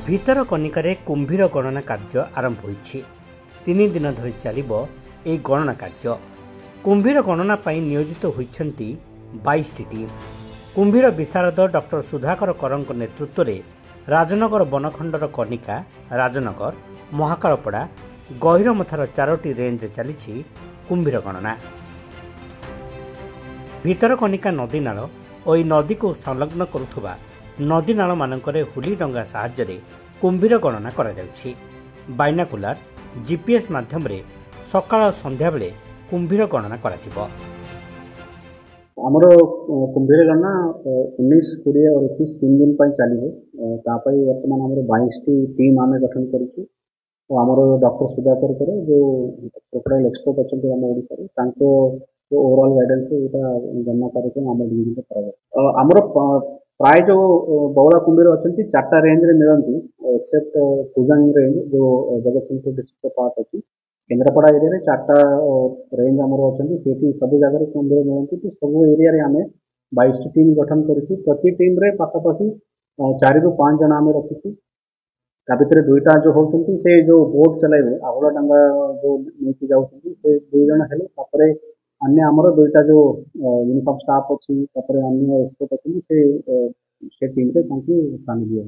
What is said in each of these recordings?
ଭିତରକନିକାରେ କୁମ୍ଭୀର ଗଣନା କାର୍ଯ୍ୟ ଆରମ୍ଭ ହୋଇଛି। 3 ଦିନ ଧରି ଚାଲିବ ଏହି ଗଣନା କାର୍ଯ୍ୟ। କୁମ୍ଭୀର ଗଣନା ପାଇଁ ନିୟୋଜିତ ହୋଇଛନ୍ତି 22ଟି ଟିମ୍। କୁମ୍ଭୀର ବିଶାରଦ ଡକ୍ଟର ସୁଧାକର କରଙ୍କ ନେତୃତ୍ୱରେ ରାଜନଗର ବନଖଣ୍ଡର କନିକା, ରାଜନଗର, ମହାକାଳପଡ଼ା, ଗହିରମଥାର 4ଟି ରେଞ୍ଜରେ ଚାଲିଛି କୁମ୍ଭୀର ଗଣନା। ଭିତରକନିକା ନଦୀନାଳ ଓ ଏହି ନଦୀକୁ ସଂଲଗ୍ନ କରୁଥିବା ନଦୀନାଳମାନଙ୍କରେ ହୁଲି ଡଙ୍ଗା ସାହାଯ୍ୟରେ କୁମ୍ଭୀର ଗଣନା କରାଯାଉଛି। ବାଇନାକୁଲାର, ଜିପିଏସ୍ ମାଧ୍ୟମରେ ସକାଳ ସନ୍ଧ୍ୟାବେଳେ କୁମ୍ଭୀର ଗଣନା କରାଯିବ। ଆମର କୁମ୍ଭୀର ଗଣନା 19, 20 और 21 3 दिन ପାଇଁ ଚାଲିବ। ତାପାଇଁ ବର୍ତ୍ତମାନ ଆମର 22ଟି ଟିମ୍ ଆମେ ଗଠନ କରିଛୁ। ଆମର ଡକ୍ଟର ସୁଧାକର କର ଯୋଉ କ୍ରୋକୋଡାଇଲ ଏକ୍ସପର୍ଟ ଅଛନ୍ତି ଆମ ଓଡ଼ିଶାରେ, ତାଙ୍କ ଓଭରଅଲ୍ ଗାଇଡାନ୍ସ ଏଇଟା ଗଣନା କାର୍ଯ୍ୟକ୍ରମ ଆମ ଡିଭିଜନରେ କରାଯାଉଛି। ଆମର ପ୍ରାୟ ଯୋଉ ବଉଳା କୁମ୍ଭୀର ଅଛନ୍ତି 4ଟା ରେଞ୍ଜରେ ମିଳନ୍ତି, ଏକ୍ସେପ୍ଟ କୁଜାଙ୍ଗ ରେଞ୍ଜ ଯୋଉ ଜଗତସିଂହପୁର ଡିଷ୍ଟ୍ରିକ୍ଟର ପାର୍ଟ ଅଛି। କେନ୍ଦ୍ରାପଡ଼ା ଏରିଆରେ 4ଟା ରେଞ୍ଜ ଆମର ଅଛନ୍ତି, ସେଠି ସବୁ ଜାଗାରେ କୁମ୍ଭୀର ମିଳନ୍ତି। ତ ସବୁ ଏରିଆରେ ଆମେ 22ଟି ଟିମ୍ ଗଠନ କରିଛୁ। ପ୍ରତି ଟିମ୍ରେ ପାଖାପାଖି 4 ରୁ 5 ଜଣ ଆମେ ରଖିଛୁ। ତା ଭିତରେ 2ଟା ଯୋଉ ହଉଛନ୍ତି ସେ ଯୋଉ ବୋଟ୍ ଚଲାଇବେ, ଆହୁଳ ଡଙ୍ଗା ଯୋଉ ନେଇକି ଯାଉଛନ୍ତି, ସେ 2 ଜଣ ହେଲେ। ତାପରେ अन्य आमर 2टा जो यूनिफॉर्म स्टाफ अच्छी अन्य एक्सपर्ट अच्छी से टीम रे स्थान दिया।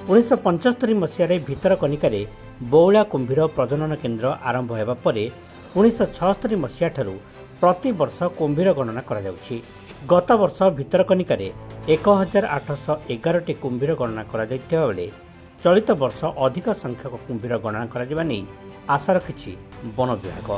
1975 मसीह भितरकनिकारे बौला कुंभीर प्रजनन केन्द्र आरंभ होगा पर 1976 मसीहा ठारू प्रति वर्ष कुंभीर गणना करा जाउछि। गत वर्ष भितरकनिकारे 1811टी कुंभीर गणना करा जाइथिबा बेले चलित वर्ष अधिक संख्यक कुंभीर गणना करा जिबा नै आशा रखिछि वन विभाग।